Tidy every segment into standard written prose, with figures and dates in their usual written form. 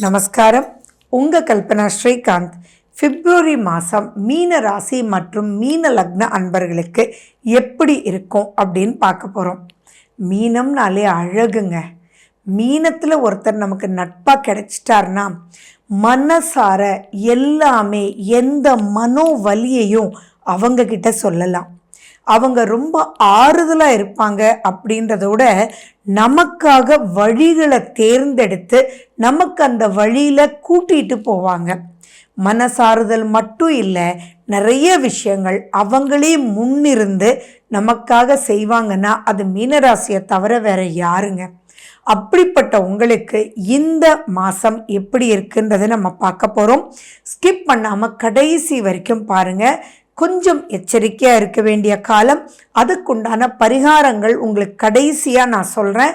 நமஸ்காரம். உங்கள் கல்பனா ஸ்ரீகாந்த். பிப்ரவரி மாதம் மீன ராசி மற்றும் மீன லக்ன அன்பர்களுக்கு எப்படி இருக்கும் அப்படின்னு பார்க்க போகிறோம். மீனம்னாலே அழகுங்க. மீனத்தில் ஒருத்தர் நமக்கு நட்பாக கிடைச்சிட்டார்னா மனசார எல்லாமே எந்த மனோவலியையும் அவங்கக்கிட்ட சொல்லலாம். அவங்க ரொம்ப ஆறுதலாக இருப்பாங்க. அப்படின்றத விட நமக்காக வழிகளை தேர்ந்தெடுத்து நமக்கு அந்த வழியில் கூட்டிகிட்டு போவாங்க. மனசாறுதல் மட்டும் இல்லை, நிறைய விஷயங்கள் அவங்களே முன்னிருந்து நமக்காக செய்வாங்கன்னா அது மீனராசியை தவிர வேற யாருங்க? அப்படிப்பட்ட உங்களுக்கு இந்த மாதம் எப்படி இருக்குன்றதை நம்ம பார்க்க போகிறோம். ஸ்கிப் பண்ணாமல் கடைசி வரைக்கும் பாருங்கள். கொஞ்சம் எச்சரிக்கையாக இருக்க வேண்டிய காலம். அதுக்குண்டான பரிகாரங்கள் உங்களுக்கு கடைசியாக நான் சொல்கிறேன்.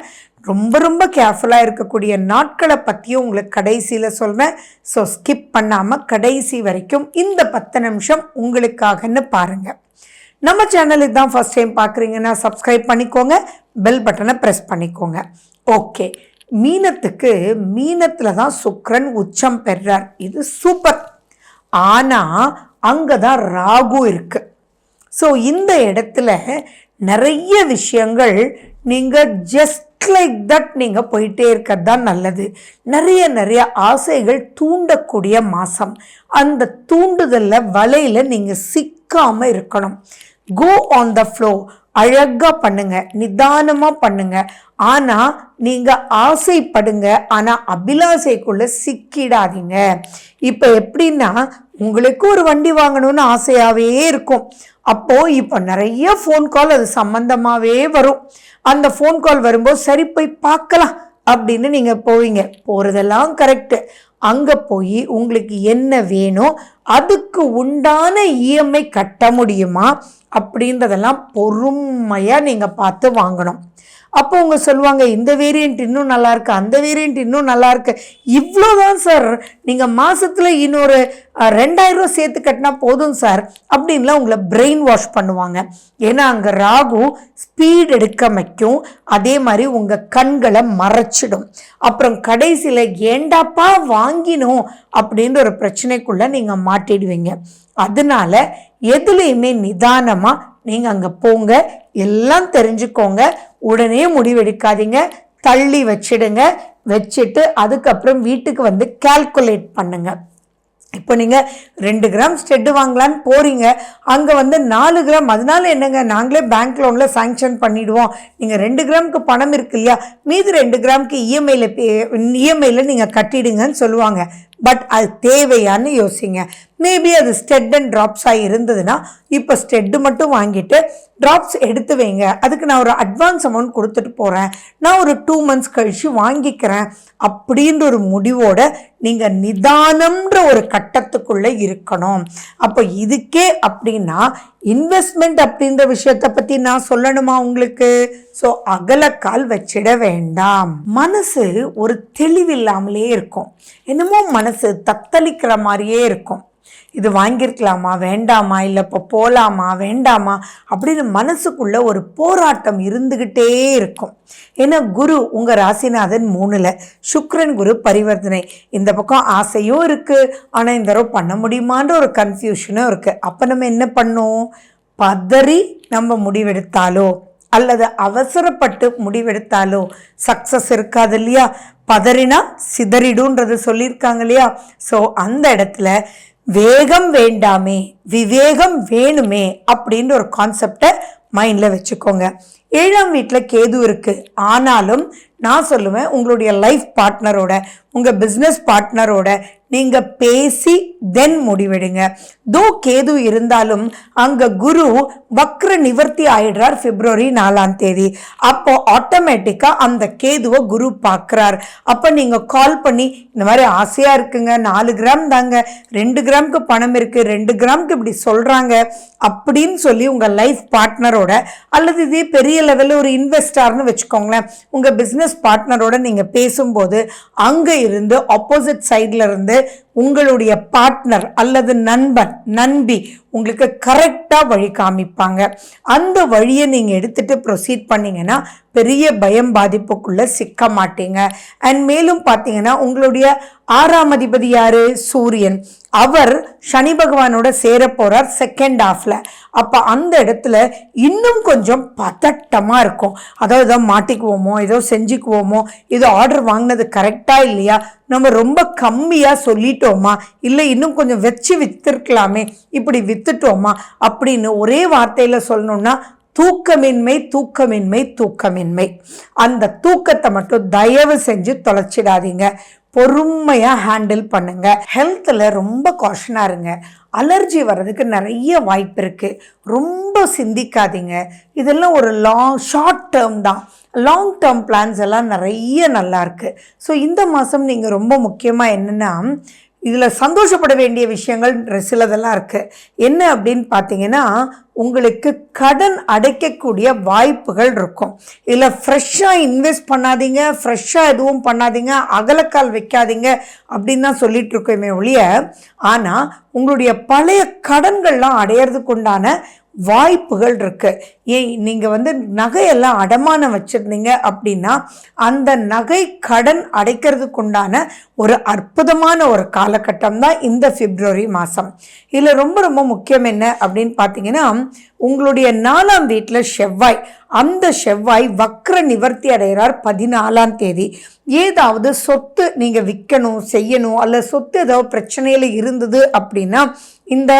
ரொம்ப ரொம்ப கேர்ஃபுல்லாக இருக்கக்கூடிய நாட்களை பற்றியும் உங்களுக்கு கடைசியில் சொல்கிறேன். ஸோ ஸ்கிப் பண்ணாமல் கடைசி வரைக்கும் இந்த 10 நிமிஷம் உங்களுக்காகன்னு பாருங்கள். நம்ம சேனலுக்கு தான் ஃபஸ்ட் டைம் பார்க்குறீங்கன்னா சப்ஸ்கிரைப் பண்ணிக்கோங்க, பெல் பட்டனை ப்ரெஸ் பண்ணிக்கோங்க. ஓகே, மீனத்தில் தான் சுக்கிரன் உச்சம் பெறார். இது சூப்பர். ஆனால் அங்கே தான் ராகு இருக்குது. ஸோ இந்த இடத்துல நிறைய விஷயங்கள் நீங்கள் ஜஸ்ட் லைக் தட் நீங்கள் போயிட்டே இருக்கிறது தான் நல்லது. நிறைய ஆசைகள் தூண்டக்கூடிய மாதம். அந்த தூண்டுதலில் வலையில் நீங்கள் சிக்காமல் இருக்கணும். Go on the flow. அழகாக பண்ணுங்க, நிதானமாக பண்ணுங்க. ஆனால் நீங்கள் ஆசைப்படுங்க, ஆனால் அபிலாசைக்குள்ளே சிக்கிடாதீங்க. இப்போ எப்படின்னா, உங்களுக்கு ஒரு வண்டி வாங்கணும்னு ஆசையாகவே இருக்கும். அப்போது இப்போ நிறைய ஃபோன் கால் அது சம்மந்தமாகவே வரும். அந்த ஃபோன் கால் வரும்போது சரி போய் பார்க்கலாம் அப்படின்னு நீங்கள் போவீங்க. போகிறதெல்லாம் கரெக்டு. அங்கே போய் உங்களுக்கு என்ன வேணும், அதுக்கு உண்டான இஎம்ஐ கட்ட முடியுமா அப்படின்றதெல்லாம் பொறுமையாக நீங்கள் பார்த்து வாங்கணும். அப்போ அவங்க சொல்லுவாங்க, இந்த வேரியண்ட் இன்னும் நல்லாயிருக்கு, அந்த வேரியண்ட் இன்னும் நல்லாயிருக்கு. இவ்வளோதான் சார், நீங்கள் மாதத்தில் இன்னொரு 2000 ரூபா சேர்த்து கட்டினா போதும் சார் அப்படின்லாம் உங்களை பிரெயின் வாஷ் பண்ணுவாங்க. ஏன்னா அங்கே ராகு ஸ்பீட் எடுக்க வைக்கும். அதே மாதிரி உங்கள் கண்களை மறைச்சிடும். அப்புறம் கடைசியில் ஏண்டாப்பா வாங்கினோம் அப்படின்ற ஒரு பிரச்சனைக்குள்ளே நீங்கள் மாட்டிடுவீங்க. அதனால எதுலேயுமே நிதானமாக நீங்கள் அங்கே போங்க, எல்லாம் தெரிஞ்சுக்கோங்க. உடனே முடிவெடுக்காதீங்க, தள்ளி வச்சுட்டு அதுக்கப்புறம் வீட்டுக்கு வந்து கால்குலேட் பண்ணுங்க. இப்போ நீங்கள் 2 கிராம் ஸ்டெட்டு வாங்கலான்னு போகிறீங்க, அங்கே வந்து 4 கிராம். அதனால என்னங்க, நாங்களே பேங்க் லோனில் சாங்ஷன் பண்ணிவிடுவோம். நீங்கள் 2 கிராமுக்கு பணம் இருக்கு இல்லையா, மீது 2 கிராமுக்கு இஎம்ஐயில் நீங்கள் கட்டிடுங்கன்னு சொல்லுவாங்க. பட் அது தேவையான்னு யோசிங்க. மேபி அது ஸ்டெட் அண்ட் ட்ராப்ஸாக இருந்ததுன்னா இப்போ ஸ்டெட்டு மட்டும் வாங்கிட்டு ட்ராப்ஸ் எடுத்து வைங்க. அதுக்கு நான் ஒரு அட்வான்ஸ் அமௌண்ட் கொடுத்துட்டு போகிறேன், நான் ஒரு 2 மந்த்ஸ் கழித்து வாங்கிக்கிறேன் அப்படின்ற ஒரு முடிவோட நீங்கள் நிதானம்ன்ற ஒரு கட்டத்துக்குள்ளே இருக்கணும். அப்போ இதுக்கே அப்படின்னா இன்வெஸ்ட்மெண்ட் அப்படின்ற விஷயத்தை பற்றி நான் சொல்லணுமா உங்களுக்கு? ஸோ அகலக்கால் வச்சிட வேண்டாம். மனசு ஒரு தெளிவில்லாமலே இருக்கும். என்னமோ மனசு தத்தளிக்கிற மாதிரியே இருக்கும். இது வாங்கியிருக்கலாமா வேண்டாமா, இல்லை இப்போ போகலாமா வேண்டாமா அப்படின்னு மனசுக்குள்ளே ஒரு போராட்டம் இருந்துக்கிட்டே இருக்கும். ஏன்னா குரு உங்கள் ராசிநாதன் 3ல், சுக்கிரன் குரு பரிவர்த்தனை. இந்த பக்கம் ஆசையும் இருக்குது, ஆனால் இந்த தடவை பண்ண முடியுமான்ற ஒரு கன்ஃபியூஷனும் இருக்குது. அப்போ நம்ம என்ன பண்ணோம்? பதறி நம்ம முடிவெடுத்தாலோ அல்லது அவசரப்பட்டு முடிவெடுத்தாலோ சக்ஸஸ் இருக்காது இல்லையா? பதறினா சிதறிடுன்றது சொல்லியிருக்காங்க இல்லையா? ஸோ அந்த இடத்துல வேகம் வேண்டாமே, விவேகம் வேணுமே அப்படின்ற ஒரு கான்செப்டை மைண்டில் வச்சுக்கோங்க. 7ஆம் வீட்டில் கேது இருக்குது. ஆனாலும் நான் சொல்லுவேன், உங்களுடைய லைஃப் பார்ட்னரோட, உங்கள் பிஸ்னஸ் பார்ட்னரோட நீங்கள் பேசி தென் முடிவெடுங்க. தோ கேது இருந்தாலும் அங்கே குரு வக்ர நிவர்த்தி ஆயிடுறார் பிப்ரவரி 4ஆம் தேதி. அப்போ ஆட்டோமேட்டிக்காக அந்த கேதுவை குரு பார்க்குறார். அப்போ நீங்கள் கால் பண்ணி இந்த மாதிரி ஆசையாக இருக்குங்க, 4 கிராம் தாங்க, 2 கிராமுக்கு பணம் இருக்குது, 2 கிராமுக்கு இப்படி சொல்கிறாங்க அப்படின்னு சொல்லி உங்கள் லைஃப் பார்ட்னரோட, அல்லது இதே பெரிய லெவலில் ஒரு இன்வெஸ்டார்னு வச்சுக்கோங்களேன், உங்கள் பிஸ்னஸ் பார்ட்னரோட நீங்கள் பேசும்போது அங்கே இருந்து ஆப்போசிட் சைட்ல இருந்து உங்களுடைய பார்ட்னர் அல்லது நண்பன் நண்பி உங்களுக்கு கரெக்டாக வழி காமிப்பாங்க. அந்த வழியை நீங்கள் எடுத்துகிட்டு ப்ரொசீட் பண்ணிங்கன்னா பெரிய பயம் பாதிப்புக்குள்ளே சிக்க மாட்டீங்க. அண்ட் மேலும் பார்த்தீங்கன்னா உங்களுடைய 6ஆம் அதிபதி யார்? சூரியன். அவர் சனி பகவானோட சேர போகிறார் செகண்ட் ஹாஃபில். அப்போ அந்த இடத்துல இன்னும் கொஞ்சம் பதட்டமாக இருக்கும். அதாவது ஏதோ மாட்டிக்குவோமோ, ஏதோ செஞ்சுக்குவோமோ, ஏதோ ஆர்டர் வாங்கினது கரெக்டாக இல்லையா, நம்ம ரொம்ப கம்மியாக சொல்லிட்டோமா, இல்லை இன்னும் கொஞ்சம் வச்சு விற்றுருக்கலாமே, இப்படி வித்துட்டோமா அப்படின்னு ஒரே வார்த்தையில் சொல்லணும்னா தூக்கமின்மை தூக்கமின்மை தூக்கமின்மை. அந்த தூக்கத்தை மட்டும் தயவு செஞ்சு தொலைச்சிடாதீங்க. பொறுமையாக ஹேண்டில் பண்ணுங்க. ஹெல்த்தில் ரொம்ப காஷனாக இருங்க. அலர்ஜி வர்றதுக்கு நிறைய வாய்ப்பு இருக்குது. ரொம்ப சிந்திக்காதீங்க. இதெல்லாம் ஒரு ஷார்ட் டேர்ம் தான். லாங் டேர்ம் பிளான்ஸ் எல்லாம் நிறைய நல்லா இருக்குது. ஸோ இந்த மாதம் நீங்கள் ரொம்ப முக்கியமாக என்னென்னா இதில் சந்தோஷப்பட வேண்டிய விஷயங்கள் சிலதெல்லாம் இருக்குது. என்ன அப்படின்னு பார்த்தீங்கன்னா உங்களுக்கு கடன் அடைக்கக்கூடிய வாய்ப்புகள் இருக்கும். இதில் ஃப்ரெஷ்ஷாக இன்வெஸ்ட் பண்ணாதீங்க, ஃப்ரெஷ்ஷாக எதுவும் பண்ணாதீங்க, அகலக்கால் வைக்காதீங்க அப்படின்னு தான் சொல்லிட்டு இருக்கோமே ஒழிய, ஆனால் உங்களுடைய பழைய கடன்கள்லாம் அடையிறதுக்கு உண்டான வாய்ப்புகள் இருக்குது. நீங்கள் நகையெல்லாம் அடமானம் வச்சுருந்தீங்க அப்படின்னா அந்த நகை கடன் அடைக்கிறதுக்கு உண்டான ஒரு அற்புதமான ஒரு காலகட்டம் தான் இந்த பிப்ரவரி மாதம். இதில் ரொம்ப ரொம்ப முக்கியம் என்ன அப்படின்னு பார்த்தீங்கன்னா உங்களுடைய 4ஆம் வீட்டில் செவ்வாய். அந்த செவ்வாய் வக்ர நிவர்த்தி அடைகிறார் 14ஆம் தேதி. ஏதாவது சொத்து நீங்கள் விற்கணும் செய்யணும் அல்ல சொத்து ஏதாவது பிரச்சனையில் இருந்தது அப்படின்னா இந்த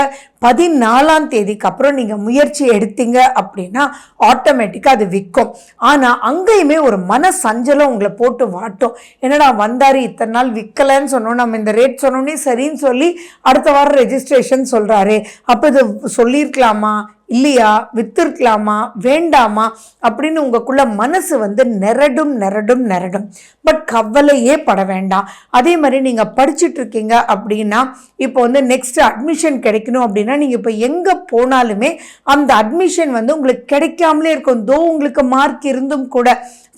14ஆம் தேதிக்கு அப்புறம் நீங்கள் முயற்சி எடுத்தீங்க அப்படின்னா ஆட்டோமேட்டிக்காக அது விற்கும். ஆனால் அங்கேயுமே ஒரு மன சஞ்சலம் உங்களை போட்டு வாட்டும். என்னடா வந்தார் இத்தனை நாள் விற்கலைன்னு சொன்னோம், நம்ம இந்த ரேட் சொன்னோன்னே சரின்னு சொல்லி அடுத்த வாரம் ரெஜிஸ்ட்ரேஷன் சொல்கிறாரு, அப்போ இது சொல்லியிருக்கலாமா இல்லையா, வித்திருக்கலாமா வேண்டாமா அப்படின்னு உங்களுக்குள்ள மனசு நிரடும் நிரடும் நிரடும். பட் கவலையே பட வேண்டாம். அதே மாதிரி நீங்கள் படிச்சுட்டு இருக்கீங்க அப்படின்னா இப்போ நெக்ஸ்ட் அட்மிஷன் கிடைக்கணும் அப்படின்னா நீங்கள் இப்போ எங்கே போனாலுமே அந்த அட்மிஷன் உங்களுக்கு கிடைக்காமலே இருக்கும். தோ உங்களுக்கு மார்க் இருந்தும் கூட.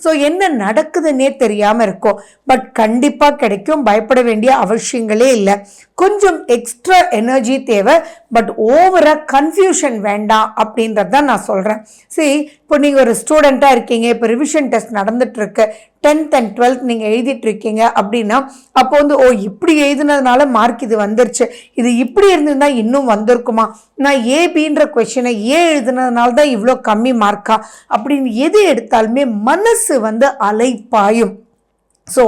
ஸோ என்ன நடக்குதுன்னே தெரியாமல் இருக்கும். பட் கண்டிப்பாக கிடைக்கும். பயப்பட வேண்டிய அவசியங்களே இல்லை. கொஞ்சம் எக்ஸ்ட்ரா எனர்ஜி தேவை. பட் ஓவராக கன்ஃபியூஷன் வேண்டாம் அப்படின்றது தான் நான் சொல்கிறேன். சரி, இப்போ நீங்கள் ஒரு ஸ்டூடெண்ட்டாக இருக்கீங்க, இப்போ ரிவிஷன் டெஸ்ட் நடந்துகிட்ருக்கு, 10th and 12th நீங்கள் எழுதிட்டு இருக்கீங்க அப்படின்னா அப்போ ஓ இப்படி எழுதுனதுனால மார்க் இது வந்துருச்சு, இது இப்படி இருந்ததுன்னா இன்னும் வந்திருக்குமா, நான் ஏபின்ற கொஸ்டினை எழுதுனதுனால தான் இவ்வளோ கம்மி மார்க்கா அப்படின்னு எது எடுத்தாலுமே மனசு அலைப்பாயும். ஸோ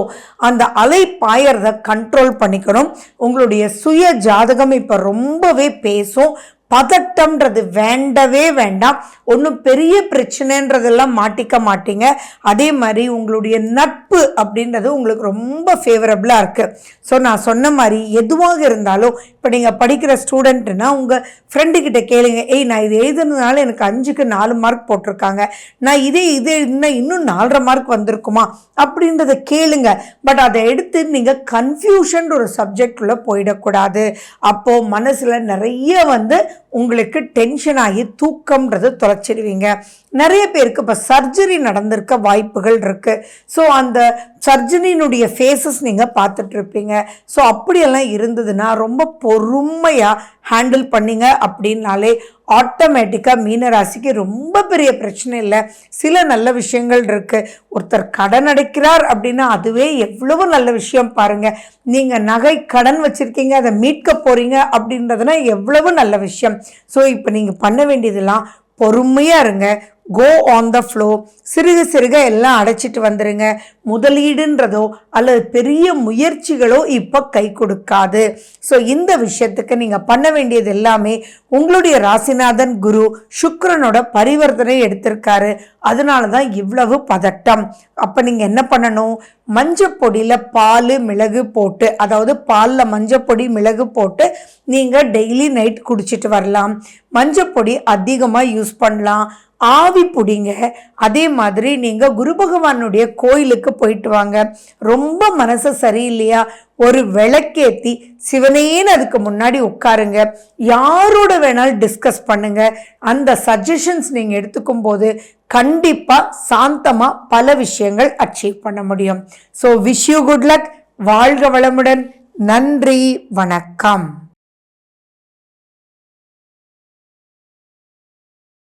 அந்த அலை பாயறதை கண்ட்ரோல் பண்ணிக்கணும். உங்களுடைய சுய ஜாதகம் இப்போ ரொம்பவே பேசும். பதட்டம்ன்றது வேண்டவே வேண்டாம். ஒன்றும் பெரிய பிரச்சனைன்றதெல்லாம் மாட்டிக்க மாட்டீங்க. அதே மாதிரி உங்களுடைய நட்பு அப்படின்றது உங்களுக்கு ரொம்ப ஃபேவரபிளாக இருக்குது. ஸோ நான் சொன்ன மாதிரி எதுவாக இருந்தாலும் இப்போ நீங்கள் படிக்கிற ஸ்டூடெண்ட்னா உங்கள் ஃப்ரெண்டுக்கிட்ட கேளுங்க, நான் இது எழுதுனதுனால எனக்கு 5க்கு 4 மார்க் போட்டிருக்காங்க, நான் இது எழுதுனா இன்னும் 4.5 மார்க் வந்திருக்குமா அப்படின்றத கேளுங்க. பட் அதை எடுத்து நீங்கள் கன்ஃபியூஷன் ஒரு சப்ஜெக்டுள்ள போயிடக்கூடாது. அப்போது மனசில் நிறைய உங்களுக்கு டென்ஷன் ஆகி தூக்கம்ன்றது தொலைச்சிடுவீங்க. நிறைய பேருக்கு இப்போ சர்ஜரி நடந்திருக்க வாய்ப்புகள் இருக்குது. ஸோ அந்த சர்ஜரியினுடைய ஃபேஸஸ் நீங்கள் பார்த்துட்ருப்பீங்க. ஸோ அப்படியெல்லாம் இருந்ததுன்னா ரொம்ப பொறுமையாக ஹேண்டில் பண்ணிங்க அப்படின்னாலே ஆட்டோமேட்டிக்காக மீனராசிக்கு ரொம்ப பெரிய பிரச்சனை இல்லை. சில நல்ல விஷயங்கள் இருக்குது. ஒருத்தர் கடன் அடைக்கிறார் அப்படின்னா அதுவே எவ்வளவு நல்ல விஷயம் பாருங்கள். நீங்கள் நகை கடன் வச்சுருக்கீங்க, அதை மீட்க போகிறீங்க அப்படின்றதுனா எவ்வளவு நல்ல விஷயம். ஸோ இப்போ நீங்கள் பண்ண வேண்டியதெல்லாம் பொறுமையாக இருங்க. Go on the flow. சிறுக சிறுக எல்லாம் அடைச்சிட்டு வந்துடுங்க. முதலீடுன்றதோ அல்லது பெரிய முயற்சிகளோ இப்போ கை கொடுக்காது. ஸோ இந்த விஷயத்துக்கு நீங்கள் பண்ண வேண்டியது எல்லாமே உங்களுடைய ராசிநாதன் குரு சுக்கிரனோட பரிவர்த்தனை எடுத்திருக்காரு. அதனால தான் இவ்வளவு பதட்டம். அப்போ நீங்கள் என்ன பண்ணணும், மஞ்சப்பொடியில் பால் மிளகு போட்டு, அதாவது பாலில் மஞ்சப்பொடி மிளகு போட்டு நீங்கள் டெய்லி நைட் குடிச்சிட்டு வரலாம். மஞ்சப்பொடி அதிகமாக யூஸ் பண்ணலாம். ஆவி பிடிங்க. அதே மாதிரி நீங்கள் குரு பகவானுடைய கோயிலுக்கு போயிட்டு வாங்க. ரொம்ப மனசு சரியில்லையா, ஒரு விளக்கேற்றி சிவனேன்னு அதுக்கு முன்னாடி உட்காருங்க. யாரோட வேணாலும் டிஸ்கஸ் பண்ணுங்க. அந்த சஜஷன்ஸ் நீங்கள் எடுத்துக்கும் போது கண்டிப்பாக சாந்தமாக பல விஷயங்கள் அச்சீவ் பண்ண முடியும். So wish you good luck. வாழ்க வளமுடன். நன்றி, வணக்கம்.